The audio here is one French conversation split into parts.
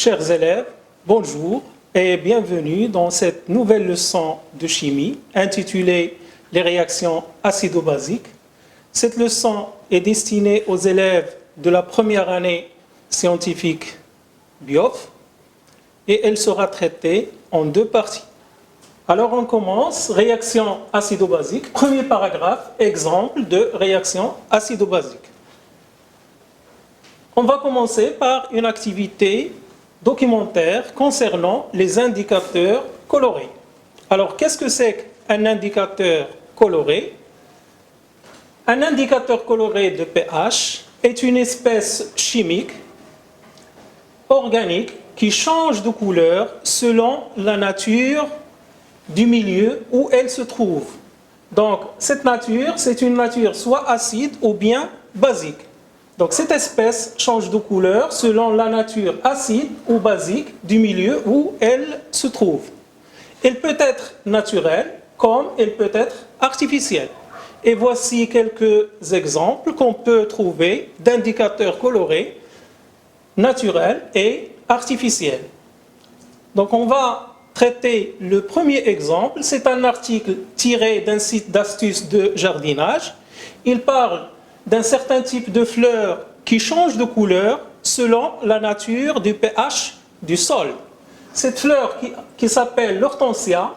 Chers élèves, bonjour et bienvenue dans cette nouvelle leçon de chimie intitulée « Les réactions acido-basiques ». Cette leçon est destinée aux élèves de la première année scientifique BIOF et elle sera traitée en deux parties. Alors on commence, réaction acido-basique. Premier paragraphe, exemple de réaction acido-basique. On va commencer par une activité documentaire concernant les indicateurs colorés. Alors, qu'est-ce que c'est qu'un indicateur coloré? Un indicateur coloré de pH est une espèce chimique organique qui change de couleur selon la nature du milieu où elle se trouve. Donc, cette nature, c'est une nature soit acide ou bien basique. Donc, cette espèce change de couleur selon la nature acide ou basique du milieu où elle se trouve. Elle peut être naturelle comme elle peut être artificielle. Et voici quelques exemples qu'on peut trouver d'indicateurs colorés naturels et artificiels. Donc, on va traiter le premier exemple. C'est un article tiré d'un site d'astuces de jardinage. Il parle d'un certain type de fleurs qui changent de couleur selon la nature du pH du sol. Cette fleur qui s'appelle l'hortensia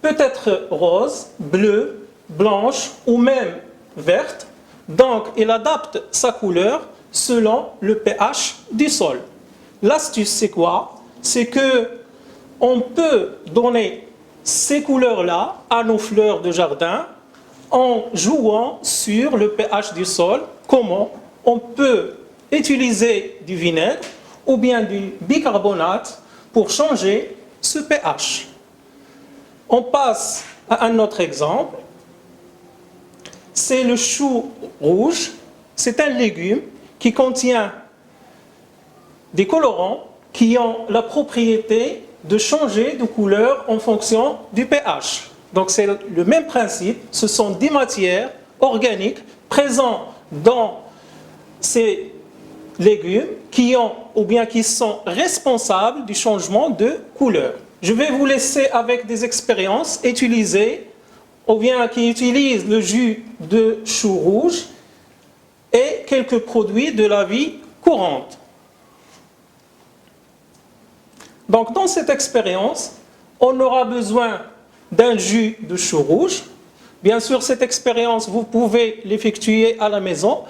peut être rose, bleue, blanche ou même verte. Donc, elle adapte sa couleur selon le pH du sol. L'astuce, c'est quoi? C'est que on peut donner ces couleurs-là à nos fleurs de jardin en jouant sur le pH du sol. Comment? On peut utiliser du vinaigre ou bien du bicarbonate pour changer ce pH. On passe à un autre exemple. C'est le chou rouge. C'est un légume qui contient des colorants qui ont la propriété de changer de couleur en fonction du pH. Donc c'est le même principe, ce sont des matières organiques présentes dans ces légumes qui sont responsables du changement de couleur. Je vais vous laisser avec des expériences utilisées qui utilisent le jus de chou rouge et quelques produits de la vie courante. Donc dans cette expérience, on aura besoin d'un jus de chou rouge. Bien sûr, cette expérience, vous pouvez l'effectuer à la maison.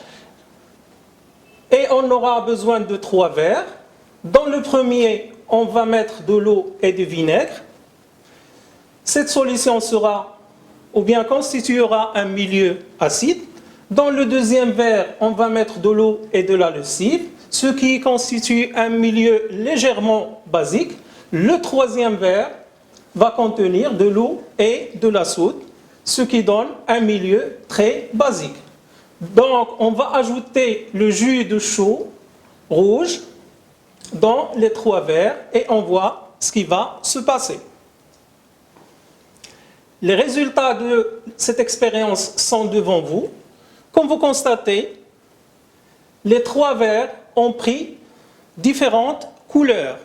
Et on aura besoin de 3 verres. Dans le premier, on va mettre de l'eau et du vinaigre. Cette solution constituera un milieu acide. Dans le deuxième verre, on va mettre de l'eau et de la lessive, ce qui constitue un milieu légèrement basique. Le troisième verre va contenir de l'eau et de la soude, ce qui donne un milieu très basique. Donc, on va ajouter le jus de chou rouge dans les 3 verres et on voit ce qui va se passer. Les résultats de cette expérience sont devant vous. Comme vous constatez, les 3 verres ont pris différentes couleurs.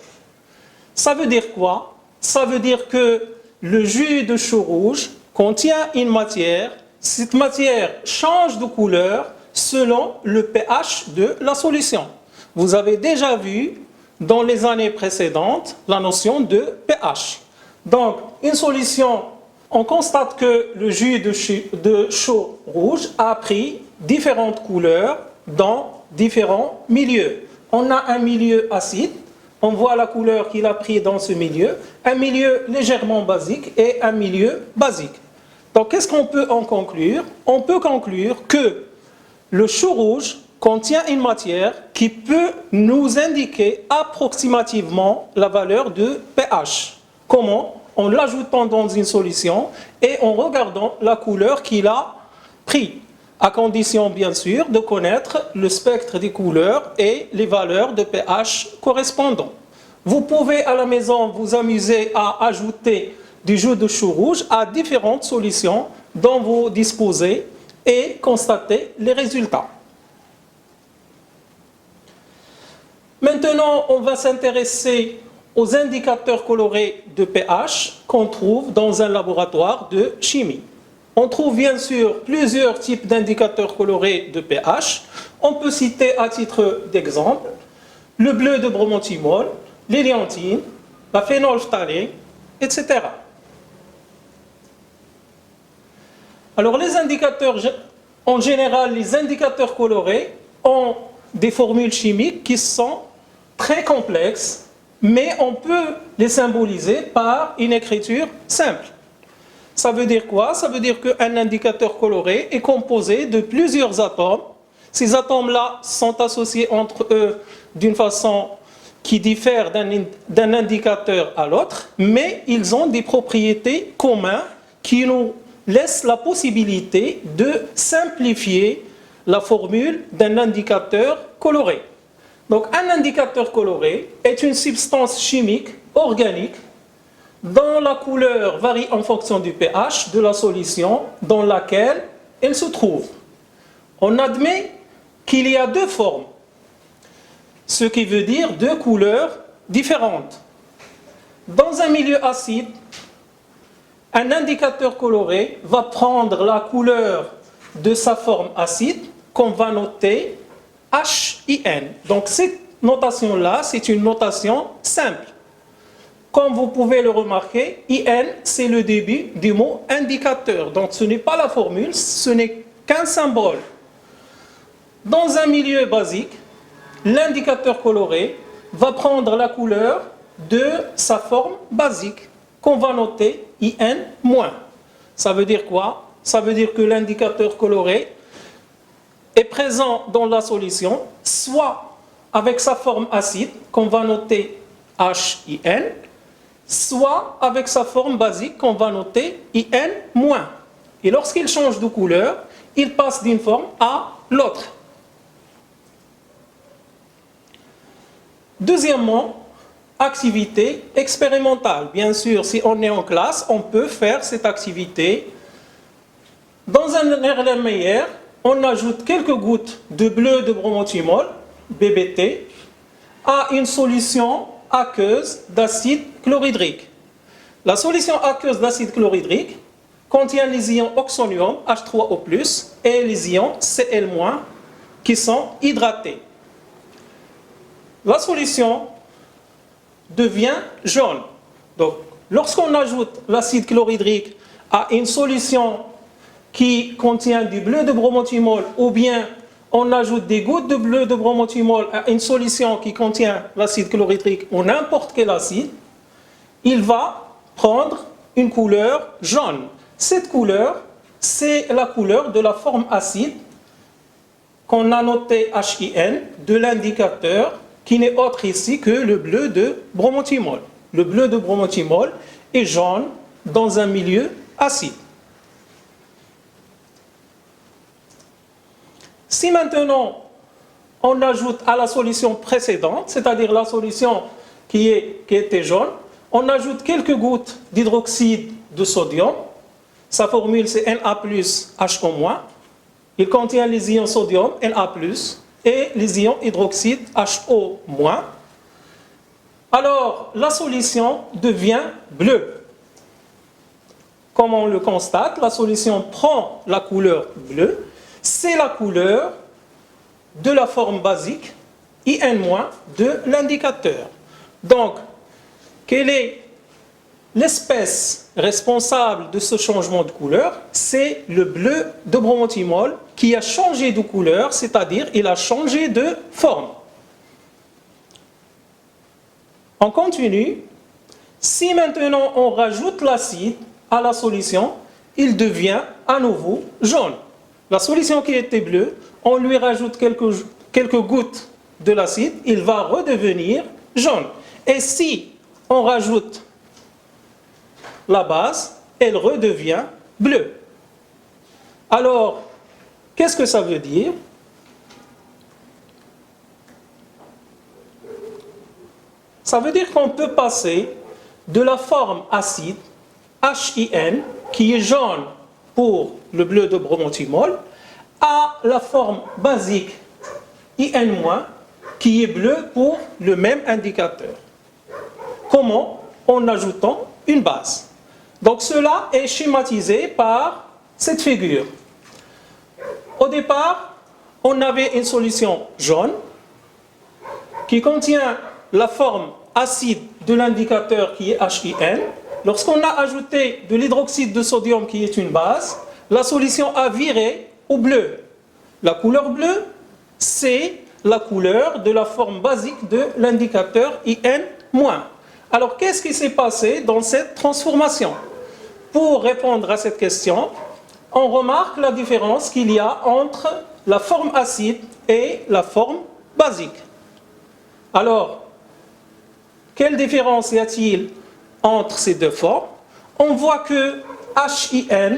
Ça veut dire quoi? Ça veut dire que le jus de chou rouge contient une matière. Cette matière change de couleur selon le pH de la solution. Vous avez déjà vu dans les années précédentes la notion de pH. Donc, une solution, on constate que le jus de chou rouge a pris différentes couleurs dans différents milieux. On a un milieu acide. On voit la couleur qu'il a pris dans ce milieu, un milieu légèrement basique et un milieu basique. Donc, qu'est-ce qu'on peut en conclure? On peut conclure que le chou rouge contient une matière qui peut nous indiquer approximativement la valeur de pH. Comment? En l'ajoutant dans une solution et en regardant la couleur qu'il a pris, à condition bien sûr de connaître le spectre des couleurs et les valeurs de pH correspondantes. Vous pouvez à la maison vous amuser à ajouter du jus de chou rouge à différentes solutions dont vous disposez et constater les résultats. Maintenant, Maintenant, on va s'intéresser aux indicateurs colorés de pH qu'on trouve dans un laboratoire de chimie. On trouve bien sûr plusieurs types d'indicateurs colorés de pH. On peut citer à titre d'exemple le bleu de bromothymol, l'hélianthine, la phénolphtalène, etc. Alors les indicateurs, en général, les indicateurs colorés ont des formules chimiques qui sont très complexes, mais on peut les symboliser par une écriture simple. Ça veut dire quoi? Ça veut dire qu'un indicateur coloré est composé de plusieurs atomes. Ces atomes-là sont associés entre eux d'une façon qui diffère d'un indicateur à l'autre, mais ils ont des propriétés communes qui nous laissent la possibilité de simplifier la formule d'un indicateur coloré. Donc un indicateur coloré est une substance chimique organique dont la couleur varie en fonction du pH de la solution dans laquelle elle se trouve. On admet qu'il y a deux formes, ce qui veut dire deux couleurs différentes. Dans un milieu acide, un indicateur coloré va prendre la couleur de sa forme acide qu'on va noter HIN. Donc cette notation-là, c'est une notation simple. Comme vous pouvez le remarquer, IN, c'est le début du mot indicateur. Donc ce n'est pas la formule, ce n'est qu'un symbole. Dans un milieu basique, l'indicateur coloré va prendre la couleur de sa forme basique, qu'on va noter IN-. Ça veut dire quoi? Ça veut dire que l'indicateur coloré est présent dans la solution, soit avec sa forme acide, qu'on va noter HIN, soit avec sa forme basique qu'on va noter IN-. Et lorsqu'il change de couleur, il passe d'une forme à l'autre. Deuxièmement, activité expérimentale. Bien sûr, si on est en classe, on peut faire cette activité. Dans un Erlenmeyer, on ajoute quelques gouttes de bleu de bromothymol, BBT, à une solution aqueuse d'acide chlorhydrique. La solution aqueuse d'acide chlorhydrique contient les ions oxonium, H3O+, et les ions Cl- qui sont hydratés. La solution devient jaune. Donc, lorsqu'on ajoute l'acide chlorhydrique à une solution qui contient du bleu de bromothymol, ou bien on ajoute des gouttes de bleu de bromothymol à une solution qui contient l'acide chlorhydrique ou n'importe quel acide, il va prendre une couleur jaune. Cette couleur, c'est la couleur de la forme acide qu'on a noté HIN de l'indicateur qui n'est autre ici que le bleu de bromothymol. Le bleu de bromothymol est jaune dans un milieu acide. Si maintenant on ajoute à la solution précédente, c'est-à-dire la solution qui était jaune, on ajoute quelques gouttes d'hydroxyde de sodium. Sa formule c'est Na+, HO-. Il contient les ions sodium, Na+, et les ions hydroxyde, HO-. Alors la solution devient bleue. Comme on le constate, la solution prend la couleur bleue. C'est la couleur de la forme basique IN- de l'indicateur. Donc, quelle est l'espèce responsable de ce changement de couleur? C'est le bleu de bromothymol qui a changé de couleur, c'est-à-dire il a changé de forme. On continue. Si maintenant on rajoute l'acide à la solution, il devient à nouveau jaune. La solution qui était bleue, on lui rajoute quelques gouttes de l'acide, il va redevenir jaune. Et si on rajoute la base, elle redevient bleue. Alors, qu'est-ce que ça veut dire? Ça veut dire qu'on peut passer de la forme acide, HIN, qui est jaune pour le bleu de bromothymol, à la forme basique IN-, qui est bleu pour le même indicateur. Comment? En ajoutant une base. Donc cela est schématisé par cette figure. Au départ, on avait une solution jaune qui contient la forme acide de l'indicateur qui est HIN. Lorsqu'on a ajouté de l'hydroxyde de sodium qui est une base, la solution a viré au bleu. La couleur bleue, c'est la couleur de la forme basique de l'indicateur IN-. Alors, qu'est-ce qui s'est passé dans cette transformation? Pour répondre à cette question, on remarque la différence qu'il y a entre la forme acide et la forme basique. Alors, quelle différence y a-t-il entre ces deux formes? On voit que HIN,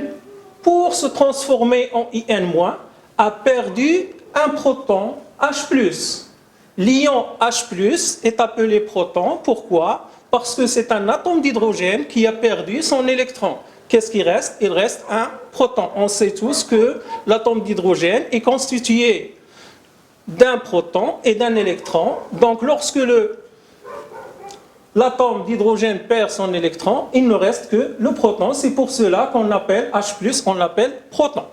pour se transformer en IN-, a perdu un proton H+. L'ion H+, est appelé proton. Pourquoi? Parce que c'est un atome d'hydrogène qui a perdu son électron. Qu'est-ce qui reste? Il reste un proton. On sait tous que l'atome d'hydrogène est constitué d'un proton et d'un électron. Donc, lorsque l'atome d'hydrogène perd son électron, il ne reste que le proton. C'est pour cela qu'on appelle H+, on l'appelle proton.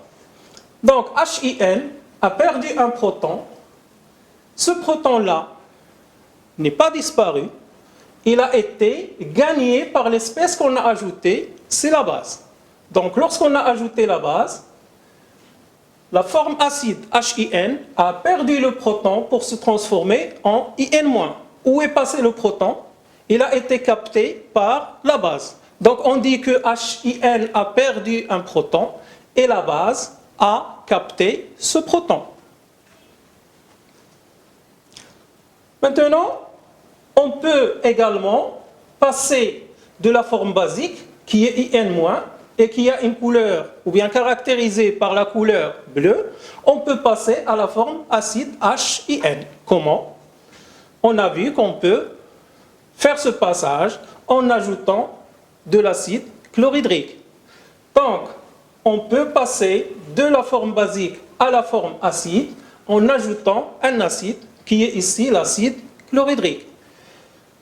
Donc, HIN a perdu un proton. Ce proton-là n'est pas disparu. Il a été gagné par l'espèce qu'on a ajoutée, c'est la base. Donc, lorsqu'on a ajouté la base, la forme acide HIN a perdu le proton pour se transformer en IN-. Où est passé le proton? Il a été capté par la base. Donc, on dit que HIN a perdu un proton et la base a capté ce proton. Maintenant, on peut également passer de la forme basique, qui est IN-, et qui a une couleur, ou bien caractérisée par la couleur bleue, on peut passer à la forme acide HIN. Comment? On a vu qu'on peut faire ce passage en ajoutant de l'acide chlorhydrique. Donc, on peut passer de la forme basique à la forme acide en ajoutant un acide qui est ici l'acide chlorhydrique.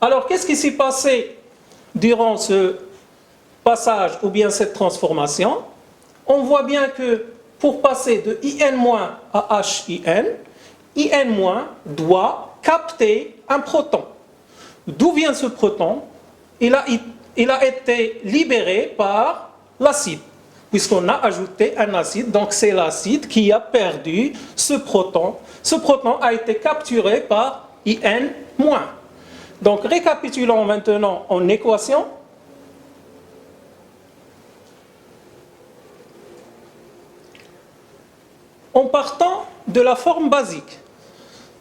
Alors, qu'est-ce qui s'est passé durant ce passage ou bien cette transformation? On voit bien que pour passer de IN- à HIN, IN- doit capter un proton. D'où vient ce proton? Il a été libéré par l'acide, puisqu'on a ajouté un acide, donc c'est l'acide qui a perdu ce proton. Ce proton a été capturé par IN-. Donc récapitulons maintenant en équation. En partant de la forme basique,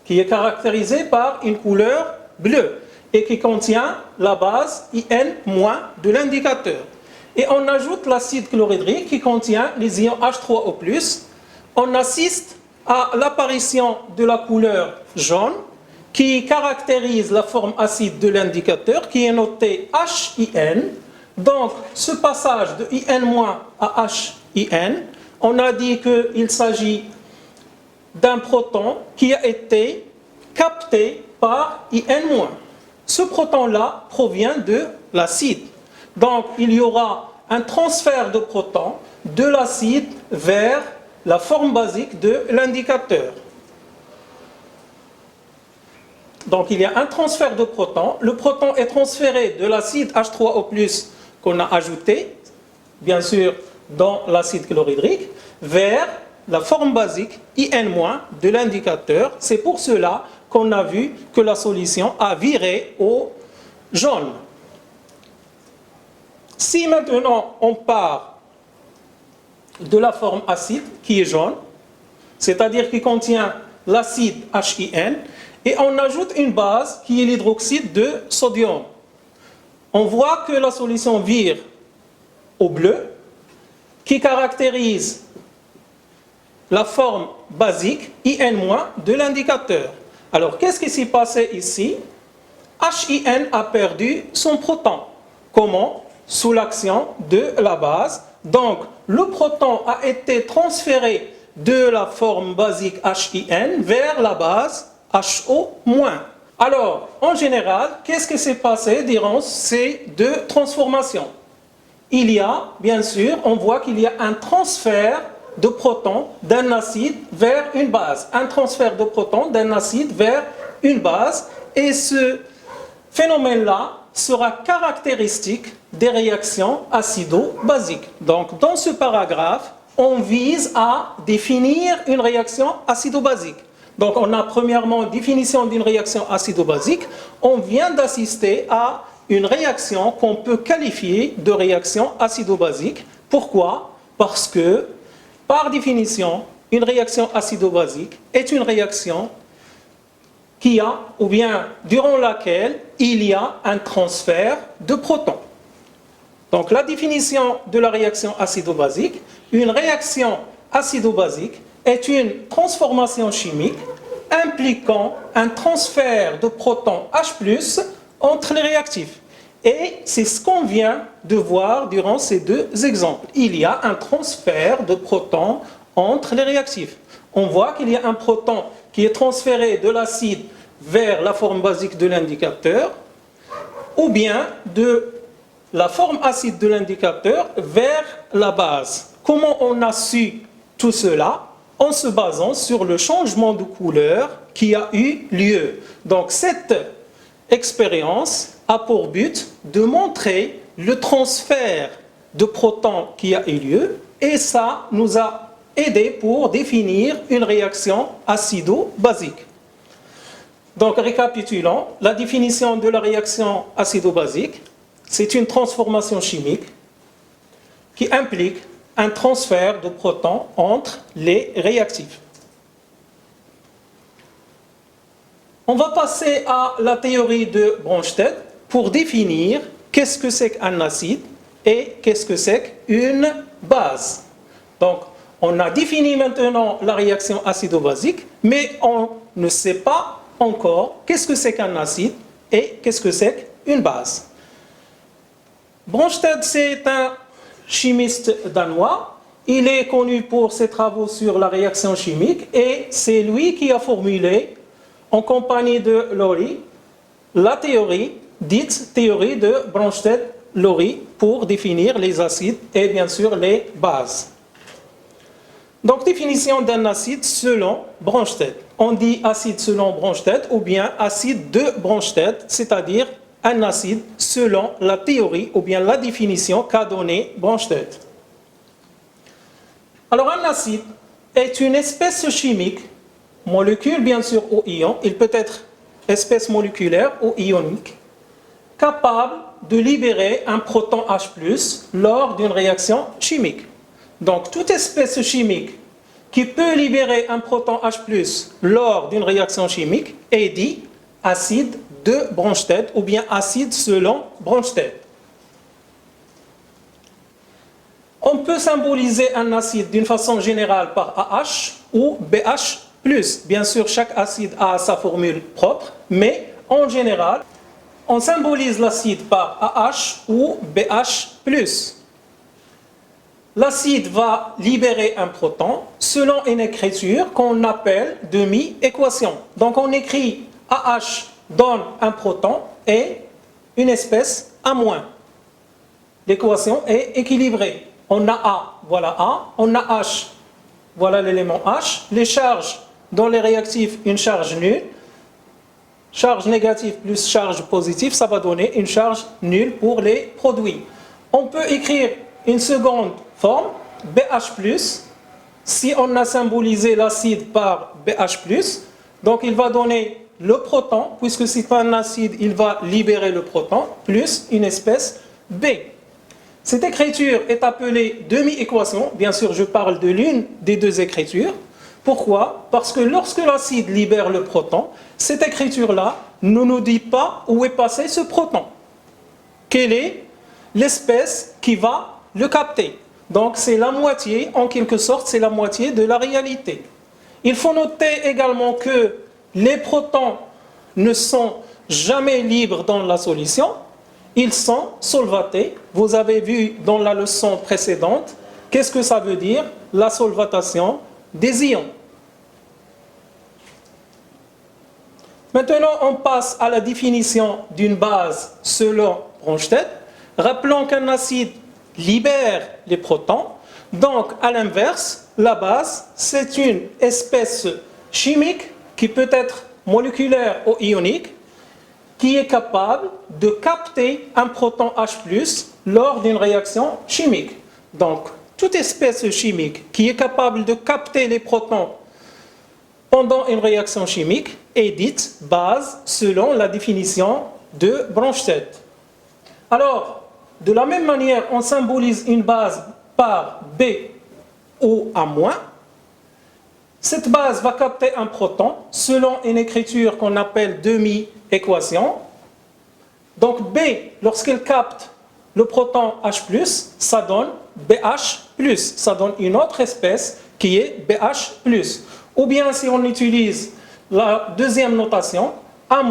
qui est caractérisée par une couleur bleue et qui contient la base IN- de l'indicateur. Et on ajoute l'acide chlorhydrique qui contient les ions H3O+. On assiste à l'apparition de la couleur jaune qui caractérise la forme acide de l'indicateur qui est notée HIN. Donc, ce passage de IN- à HIN, on a dit qu'il s'agit d'un proton qui a été capté par IN-. Ce proton-là provient de l'acide. Donc, il y aura un transfert de protons de l'acide vers la forme basique de l'indicateur. Donc, il y a un transfert de protons. Le proton est transféré de l'acide H3O+, qu'on a ajouté, bien sûr, dans l'acide chlorhydrique, vers la forme basique IN- de l'indicateur. C'est pour cela qu'on a vu que la solution a viré au jaune. Si maintenant on part de la forme acide qui est jaune, c'est-à-dire qui contient l'acide HIN, et on ajoute une base qui est l'hydroxyde de sodium, on voit que la solution vire au bleu, qui caractérise la forme basique IN- de l'indicateur. Alors, qu'est-ce qui s'est passé ici? HIN a perdu son proton. Comment? Sous l'action de la base. Donc, le proton a été transféré de la forme basique HIN vers la base HO-. Alors, en général, qu'est-ce qui s'est passé durant ces deux transformations? Il y a, bien sûr, on voit qu'il y a un transfert de protons d'un acide vers une base. Un transfert de protons d'un acide vers une base. Et ce phénomène-là sera caractéristique des réactions acido-basiques. Donc, dans ce paragraphe, on vise à définir une réaction acido-basique. Donc, on a premièrement définition d'une réaction acido-basique. On vient d'assister à une réaction qu'on peut qualifier de réaction acido-basique. Pourquoi? Parce que, par définition, une réaction acido-basique est une réaction qui a, ou bien durant laquelle il y a un transfert de protons. Donc, la définition de la réaction acido-basique, une réaction acido-basique est une transformation chimique impliquant un transfert de protons H+ entre les réactifs. Et c'est ce qu'on vient de voir durant ces deux exemples. Il y a un transfert de protons entre les réactifs. On voit qu'il y a un proton qui est transféré de l'acide vers la forme basique de l'indicateur, ou bien de la forme acide de l'indicateur vers la base. Comment on a su tout cela? En se basant sur le changement de couleur qui a eu lieu. Donc cette expérience a pour but de montrer le transfert de protons qui a eu lieu, et ça nous a aidé pour définir une réaction acido-basique. Donc récapitulons, la définition de la réaction acido-basique, c'est une transformation chimique qui implique un transfert de protons entre les réactifs. On va passer à la théorie de Bronsted pour définir qu'est-ce que c'est qu'un acide et qu'est-ce que c'est qu'une base. Donc, on a défini maintenant la réaction acido-basique, mais on ne sait pas encore qu'est-ce que c'est qu'un acide et qu'est-ce que c'est qu'une base. Bronsted, c'est un chimiste danois. Il est connu pour ses travaux sur la réaction chimique et c'est lui qui a formulé, en compagnie de Lowry, la théorie, dite théorie de Bronsted-Lowry, pour définir les acides et bien sûr les bases. Donc, définition d'un acide selon Bronsted. On dit acide selon Bronsted ou bien acide de Bronsted, c'est-à-dire un acide selon la théorie ou bien la définition qu'a donnée Bronsted. Alors, un acide est une espèce chimique, molécule bien sûr ou ion, il peut être espèce moléculaire ou ionique, capable de libérer un proton H+ lors d'une réaction chimique. Donc, toute espèce chimique qui peut libérer un proton H+ lors d'une réaction chimique est dit acide de Bronsted ou bien acide selon Bronsted. On peut symboliser un acide d'une façon générale par AH ou BH+. Bien sûr, chaque acide a sa formule propre, mais en général, on symbolise l'acide par AH ou BH+. L'acide va libérer un proton selon une écriture qu'on appelle demi-équation. Donc on écrit AH donne un proton et une espèce A-. L'équation est équilibrée. On a A, voilà A. On a H, voilà l'élément H. Les charges dans les réactifs, une charge nulle. Charge négative plus charge positive, ça va donner une charge nulle pour les produits. On peut écrire une seconde forme, BH+, si on a symbolisé l'acide par BH+, donc il va donner le proton, puisque c'est un acide, il va libérer le proton, plus une espèce B. Cette écriture est appelée demi-équation, bien sûr je parle de l'une des deux écritures. Pourquoi? Parce que lorsque l'acide libère le proton, cette écriture-là ne nous dit pas où est passé ce proton. Quelle est l'espèce qui va le capter? Donc c'est la moitié, en quelque sorte, c'est la moitié de la réalité. Il faut noter également que les protons ne sont jamais libres dans la solution, ils sont solvatés. Vous avez vu dans la leçon précédente, qu'est-ce que ça veut dire? La solvatation des ions. Maintenant, on passe à la définition d'une base selon Bronsted. Rappelons qu'un acide libère les protons. Donc, à l'inverse, la base, c'est une espèce chimique qui peut être moléculaire ou ionique, qui est capable de capter un proton H+, lors d'une réaction chimique. Donc, toute espèce chimique qui est capable de capter les protons pendant une réaction chimique est dite base selon la définition de Bronsted. Alors, de la même manière, on symbolise une base par B ou A-. Cette base va capter un proton selon une écriture qu'on appelle demi-équation. Donc B, lorsqu'elle capte le proton H+, ça donne BH+, ça donne une autre espèce qui est BH+. Ou bien si on utilise la deuxième notation, A-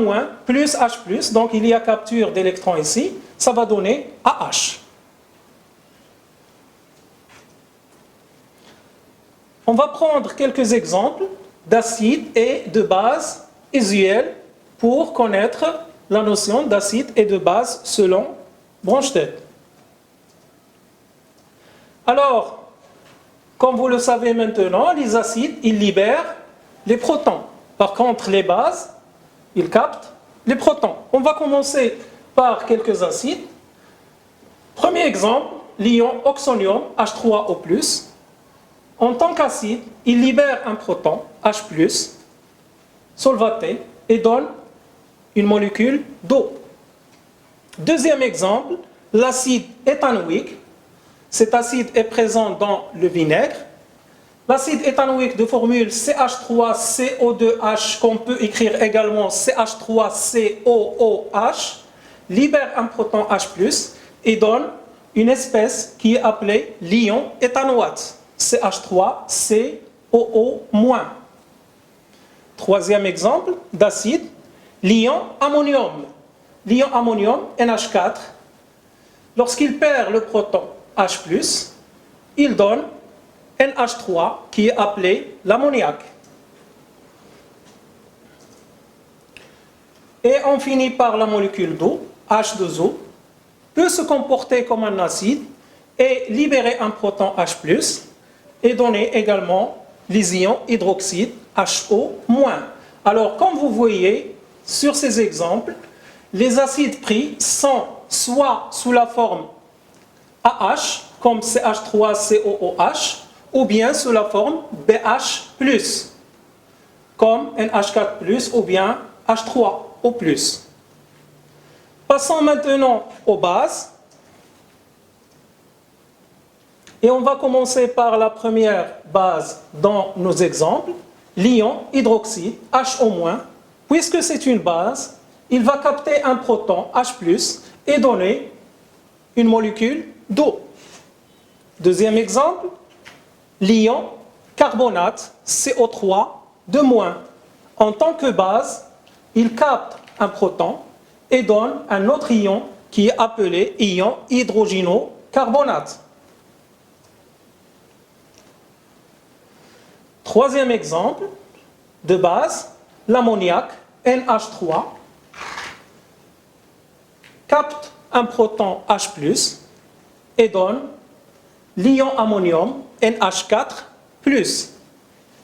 plus H+, donc il y a capture d'électrons ici, ça va donner AH. On va prendre quelques exemples d'acides et de bases usuels pour connaître la notion d'acide et de base selon Bronsted. Alors, comme vous le savez maintenant, les acides, ils libèrent les protons. Par contre, les bases, ils captent les protons. On va commencer par quelques acides. Premier exemple, l'ion oxonium, H3O+. En tant qu'acide, il libère un proton, H+, solvaté, et donne une molécule d'eau. Deuxième exemple, l'acide éthanoïque. Cet acide est présent dans le vinaigre. L'acide éthanoïque de formule CH3CO2H, qu'on peut écrire également CH3COOH, libère un proton H+, et donne une espèce qui est appelée l'ion éthanoate, CH3COO-. Troisième exemple d'acide, l'ion ammonium. L'ion ammonium, NH4, lorsqu'il perd le proton H+, il donne NH3 qui est appelé l'ammoniac. Et on finit par la molécule d'eau, H2O, peut se comporter comme un acide et libérer un proton H+, et donner également les ions hydroxyde HO-. Alors, comme vous voyez sur ces exemples, les acides pris sont soit sous la forme AH, comme CH3COOH, ou bien sous la forme BH+, comme NH4+, ou bien H3O+. Passons maintenant aux bases. Et on va commencer par la première base dans nos exemples, l'ion hydroxyde HO-. Puisque c'est une base, il va capter un proton H+, et donner une molécule d'eau. Deuxième exemple, l'ion carbonate CO3 2-. En tant que base, il capte un proton et donne un autre ion qui est appelé ion hydrogénocarbonate. Troisième exemple de base, l'ammoniac NH3 capte un proton H+, et donne l'ion ammonium NH4+.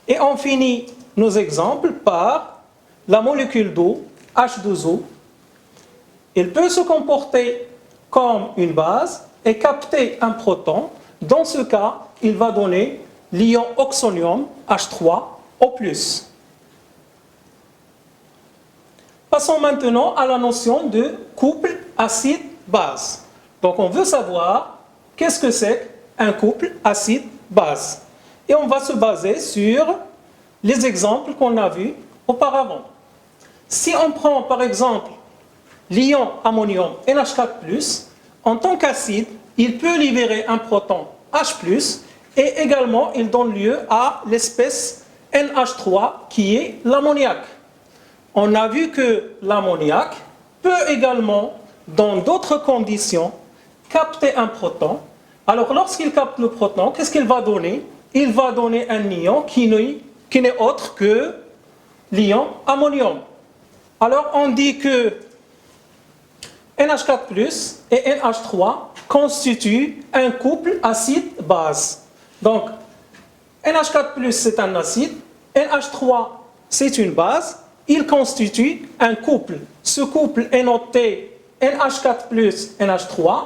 Et on finit nos exemples par la molécule d'eau H2O. Il peut se comporter comme une base et capter un proton. Dans ce cas, il va donner l'ion oxonium H3O+. Passons maintenant à la notion de couple acide-base. Donc on veut savoir qu'est-ce que c'est un couple acide-base. Et on va se baser sur les exemples qu'on a vus auparavant. Si on prend par exemple l'ion ammonium NH4+, en tant qu'acide, il peut libérer un proton H+, et également il donne lieu à l'espèce NH3 qui est l'ammoniac. On a vu que l'ammoniac peut également, dans d'autres conditions, capter un proton. Alors lorsqu'il capte le proton, qu'est-ce qu'il va donner? Il va donner un ion qui n'est autre que l'ion ammonium. Alors on dit que NH4+ et NH3 constituent un couple acide-base. Donc NH4+ c'est un acide, NH3 c'est une base, ils constituent un couple. Ce couple est noté NH4+, NH3,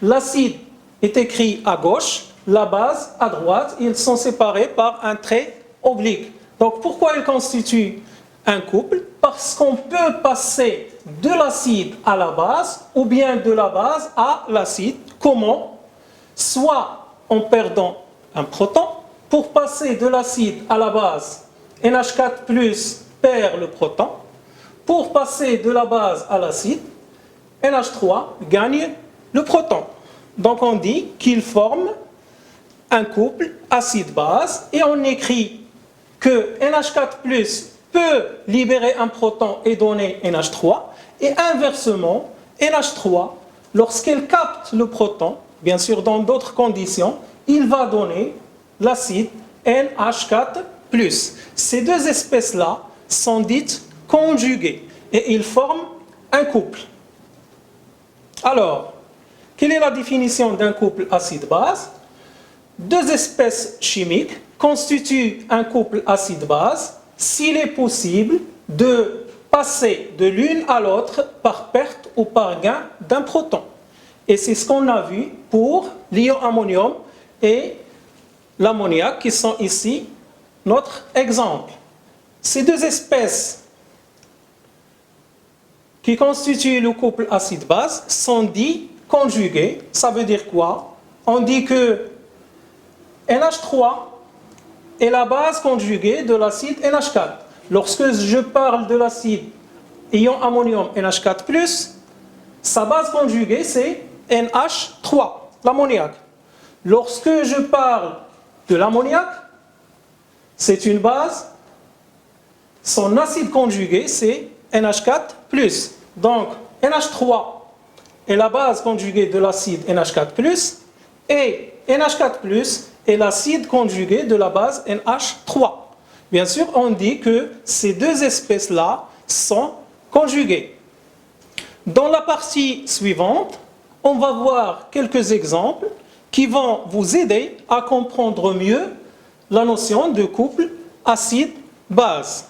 l'acide est écrit à gauche, la base à droite, ils sont séparés par un trait oblique. Donc pourquoi ils constituent un couple? Parce qu'on peut passer de l'acide à la base ou bien de la base à l'acide. Comment? Soit en perdant un proton. Pour passer de l'acide à la base, NH4+ perd le proton. Pour passer de la base à l'acide, NH3 gagne le proton. Donc on dit qu'ils forment un couple acide-base et on écrit que NH4+ peut libérer un proton et donner NH3 et inversement, NH3, lorsqu'elle capte le proton, bien sûr dans d'autres conditions, il va donner l'acide NH4+. Ces deux espèces-là sont dites conjuguées et ils forment un couple. Alors, quelle est la définition d'un couple acide-base? Deux espèces chimiques constituent un couple acide-base s'il est possible de passer de l'une à l'autre par perte ou par gain d'un proton. Et c'est ce qu'on a vu pour l'ion ammonium et l'ammoniac qui sont ici notre exemple. Ces deux espèces qui constituent le couple acide-base sont dites conjuguées. Ça veut dire quoi? On dit que NH3 est la base conjuguée de l'acide NH4. Lorsque je parle de l'acide ion ammonium NH4+, sa base conjuguée c'est NH3, l'ammoniac. Lorsque je parle de l'ammoniac, c'est une base, son acide conjugué c'est NH4+. Donc NH3 est la base conjuguée de l'acide NH4+, et NH4+, est l'acide conjugué de la base NH3. Bien sûr, on dit que ces deux espèces-là sont conjuguées. Dans la partie suivante, on va voir quelques exemples qui vont vous aider à comprendre mieux la notion de couple acide-base.